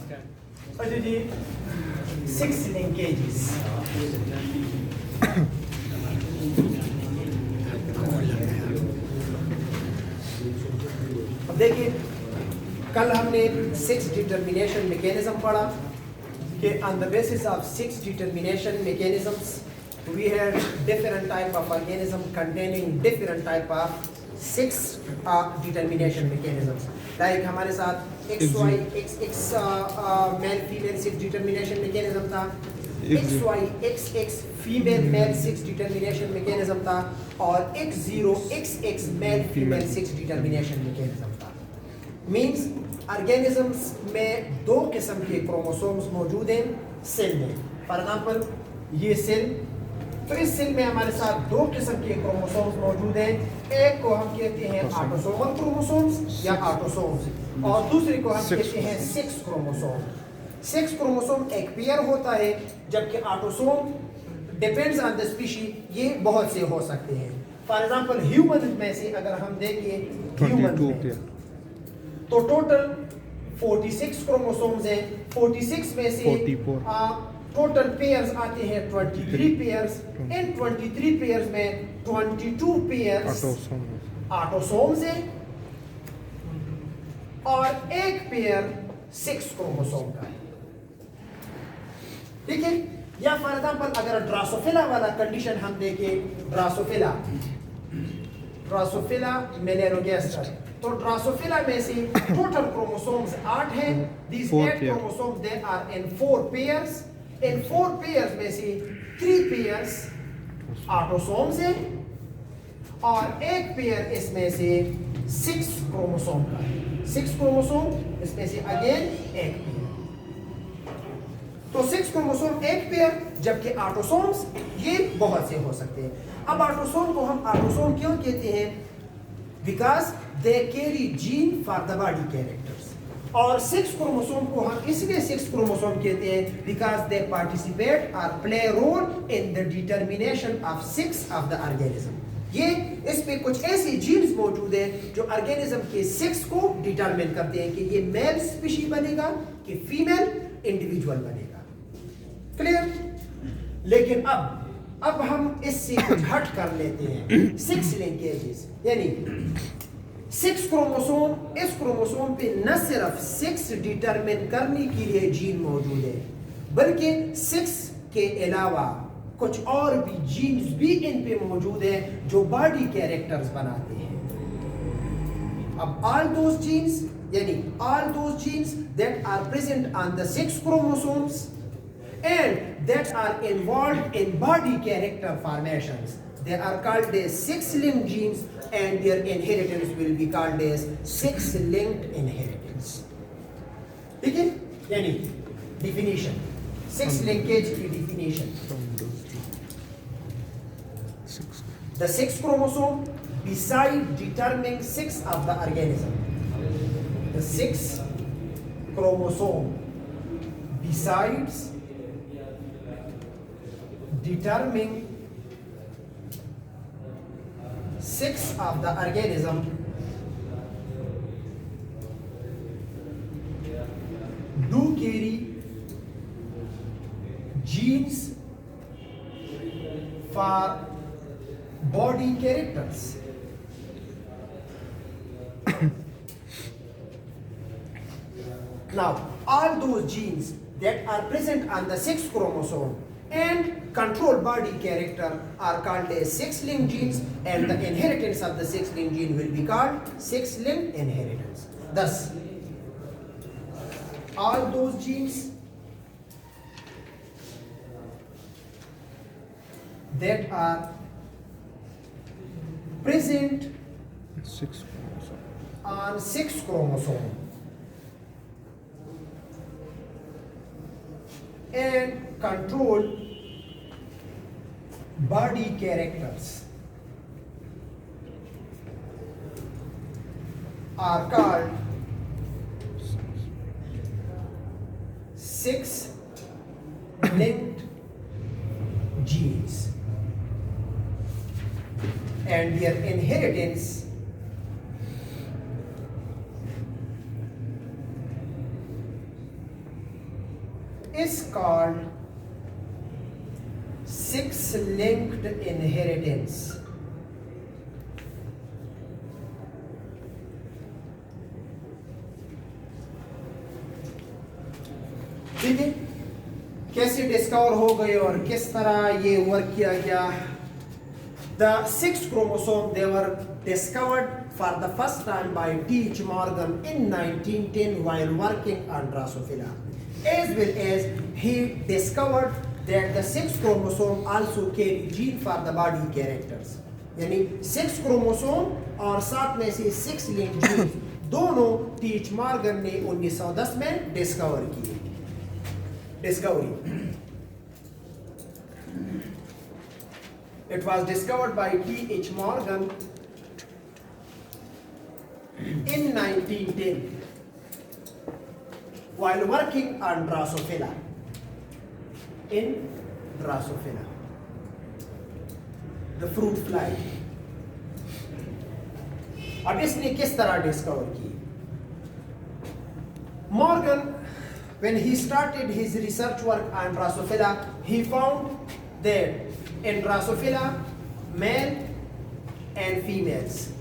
अच्छा जी, 6 linkages. अब देखिए, कल हमने 6 डिटर्मिनेशन मैकेनिज्म पढ़ा कि on the basis of 6 determination mechanisms we had different type of organism containing different type of 6 determination mechanisms. Like हमारे साथ XY XX male female 6 determination mechanism था, XY XX female male 6 determination mechanism था, और X0 XX male female 6 determination mechanism था. Means organisms में 2 किस्म के chromosomes मौजूद हैं सेल में. फॉर एग्जांपल ये सेल, तो इस सेल में हमारे साथ 2 किस्म के क्रोमोसोम्स मौजूद हैं. एक को हम कहते हैं ऑटोसोमल क्रोमोसोम्स या ऑटोसोम्स, और दूसरे को हम कहते हैं सेक्स क्रोमोसोम. सेक्स क्रोमोसोम एक पेयर होता है, जबकि autosome depends on the species, ये बहुत से हो सकते हैं. फॉर एग्जांपल ह्यूमन में से अगर हम देखें ह्यूमन तो टोटल 46 क्रोमोसोम्स हैं. 46 में से टोटल पेयर्स आते हैं 23 पेयर्स. इन 23 पेयर्स में 22 पेयर्स ऑटोसोम्स हैं और एक पेयर 6 क्रोमोसोम का है. ठीक है. या फॉर एग्जांपल अगर ड्रासोफिला वाला कंडीशन हम देखें, ड्रासोफिला मेलेनोगेस्टर, तो ड्रासोफिला में से टोटल क्रोमोसोम्स 8 हैं. These 8 chromosomes they are in 4 pairs. In 4 pairs में से 3 pairs ऑटोसोम्स हैं और एक पेयर इसमें से 6 क्रोमोसोम का है. 6 क्रोमोसोम इसमें से अगेन एक पेयर. तो 6 क्रोमोसोम एक पेयर, जबकि ऑटोसोम्स ये बहुत से हो सकते हैं. अब ऑटोसोम को हम ऑटोसोम क्यों कहते हैं? Because they carry gene for the body characters. और 6 क्रोमोसोम को हम इसलिए 6 क्रोमोसोम कहते हैं बिकॉज दे पार्टिसिपेट और play role in the determination of 6 of the organism. ये इस पे कुछ ऐसी जीन्स मौजूद हैं जो ऑर्गेनिज्म के 6 को डिटरमिन करते हैं कि ये मेल स्पीशी बनेगा कि फीमेल इंडिविजुअल बनेगा. क्लियर? लेकिन अब हम इससे कुछ हट कर लेते हैं. 6 लिंकेजेस यानी 6 क्रोमोसोम, इस क्रोमोसोम पे न सिर्फ 6 डिटरमिन करने के लिए जीन मौजूद है, बल्कि 6 के अलावा कुछ और भी जीन्स भी इन पे मौजूद हैं जो बॉडी कैरेक्टर्स बनाते हैं. अब all those genes that are present on the 6 chromosomes and that are involved in body character formations, they are called as 6-linked genes, and their inheritance will be called as 6-linked inheritance. ठीक है? यानी definition, 6 linkage की definition. The 6 chromosome besides determining 6 of the organism. The 6 chromosome besides determining 6 of the organism do carry genes for body characters. Now, all those genes that are present on the 6th chromosome and control body character are called as 6-linked genes, and the inheritance of the 6-linked gene will be called 6-linked inheritance. Thus, all those genes that are present on 6 chromosome and control body characters are called 6-linked genes, and their inheritance is called sex-linked inheritance. ठीक है, कैसे discover हो गए और किस तरह ये work किया गया. The 6 chromosome, they were discovered for the first time by T.H. Morgan in 1910 while working on Drosophila. As well as he discovered that the 6 chromosome also carry gene for the body characters. यानी 6 chromosome और साथ में से 6 linked genes दोनों T.H. Morgan ने 1910 में discover किए. Discovery. It was discovered by T.H. Morgan in 1910 while working on Drosophila. In Drosophila, the fruit fly. अब इसने किस तरह डिस्कवर की? Morgan, when he started his research work on Drosophila, he found that in Drosophila, male and females,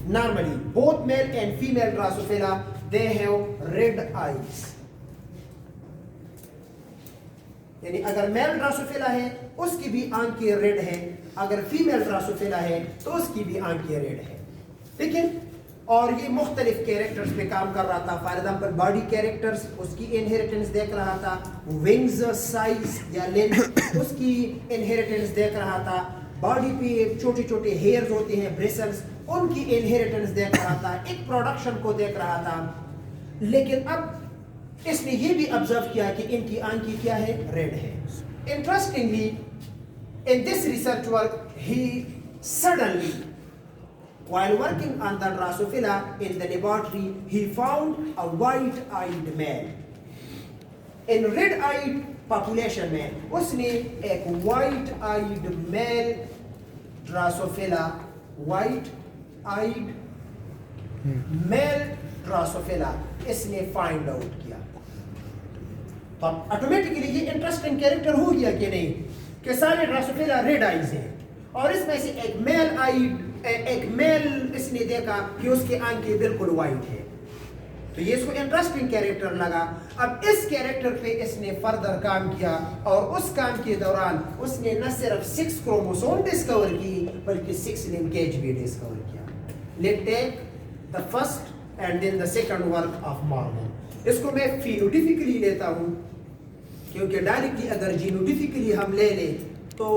normally both male and female Drosophila, they have red eyes. यानी अगर mail Drosophila है उसकी भी आंखें रेड है, अगर female Drosophila है तो उसकी भी आंखें रेड है. ठीक है, और ये मुख्तलिफ कैरेक्टर्स पे काम कर रहा था. फॉर एग्जाम्पल बॉडी कैरेक्टर्स, उसकी इनहेरिटेंस देख रहा था. विंग्स साइज या लेंथ, उसकी इनहेरिटेंस देख रहा था. बॉडी पे छोटे छोटे हेयर्स होते हैं, ब्रिसल्स, उनकी इनहेरिटेंस देख रहा था. एक प्रोडक्शन को देख रहा था. लेकिन अब इसने ये भी ऑब्जर्व किया कि इनकी आंखें क्या है, रेड है. Interestingly in this research work he suddenly while working on the Drosophila in the laboratory, he found a white-eyed male. In red-eyed population में उसने एक white-eyed male Drosophila, white-eyed male Drosophila इसने find out किया. तो automatically ये interesting character हो गया कि नहीं, कि सारे Drosophila रेड आइज हैं और इसमें से एक मेल इसने देखा कि उसकी आंखें बिल्कुल वाइट है. तो ये इसको इंटरेस्टिंग कैरेक्टर लगा. अब इस कैरेक्टर पे इसने फर्दर काम किया और उस काम के दौरान उसने न सिर्फ 6 क्रोमोसोम डिस्कवर की बल्कि 6 लिंकेज भी डिस्कवर किया. Let's take the first and then the second work of Morgan. इसको मैं फिनोटिफिकली लेता हूं क्योंकि डायरेक्टली अगर जीनोटिफिकली हम ले लें तो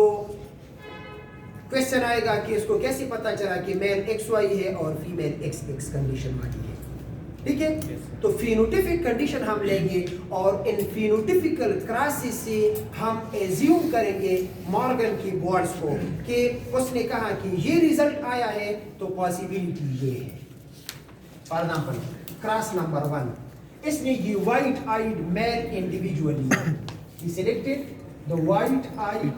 क्वेश्चन आएगा कि इसको कैसे पता चला कि मेल XY है और फीमेल XX कंडीशन वाली है. ठीक है, तो फिनोटिफिक कंडीशन हम लेंगे और इन फिनोटिफिकल क्रॉसेस से हम एज्यूम करेंगे मॉर्गन की वर्ड्स को कि उसने कहा कि ये रिजल्ट आया है तो पॉसिबिलिटी ये है. फॉर एग्जांपल क्रॉस नंबर 1, इसने ये वाइट आइड मेल इंडिविजुअल लिया. He selected the white eyed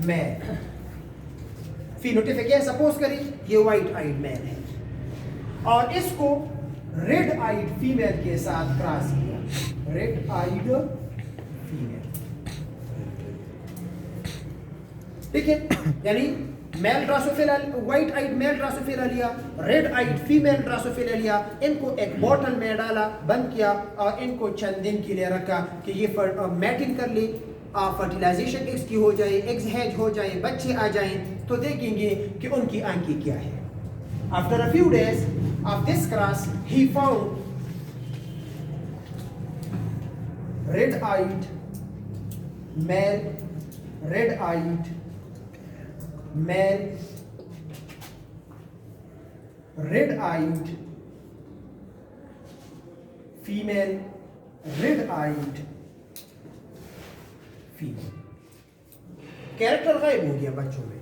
male. Phenotypic है, सपोज करें ये व्हाइट आइड मेल है और इसको रेड आइड फीमेल के साथ क्रॉस किया. Red eyed female. ठीक है, यानी male Drosophila, white eyed male Drosophila लिया, रेड आइड फीमेल ड्रोसोफिला लिया, इनको एक बॉटल में डाला, बंद किया और इनको चंद दिन के लिए रखा कि ये मैटिंग कर ले, फर्टिलाइजेशन एग्स की हो जाए, एग्स हैच हो जाए, बच्चे आ जाएं तो देखेंगे कि उनकी आंखें क्या है. After a few days of this cross he found red eyed male, red eyed male, red eyed female, red eyed female. Character गायब हो गया बच्चों में.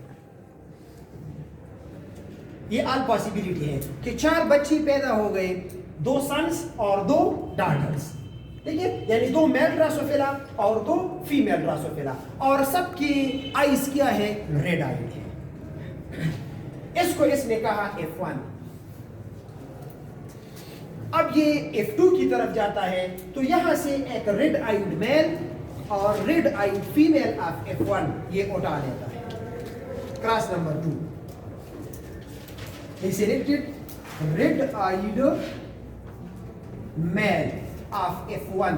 ये ऑल पॉसिबिलिटी है कि 4 बच्चे पैदा हो गए, 2 सन्स और 2 डॉटर्स. ठीक है, यानी 2 मेल ड्रोसोफिला और 2 फीमेल ड्रोसोफिला और सबकी आइज क्या है, रेड आइड है. इसको इसने कहा F1. अब ये F2 की तरफ जाता है, तो यहां से एक रेड आइड मेल और red eyed female of F1 ये उठा लेता है. Cross number 2. He selected red eyed male of F1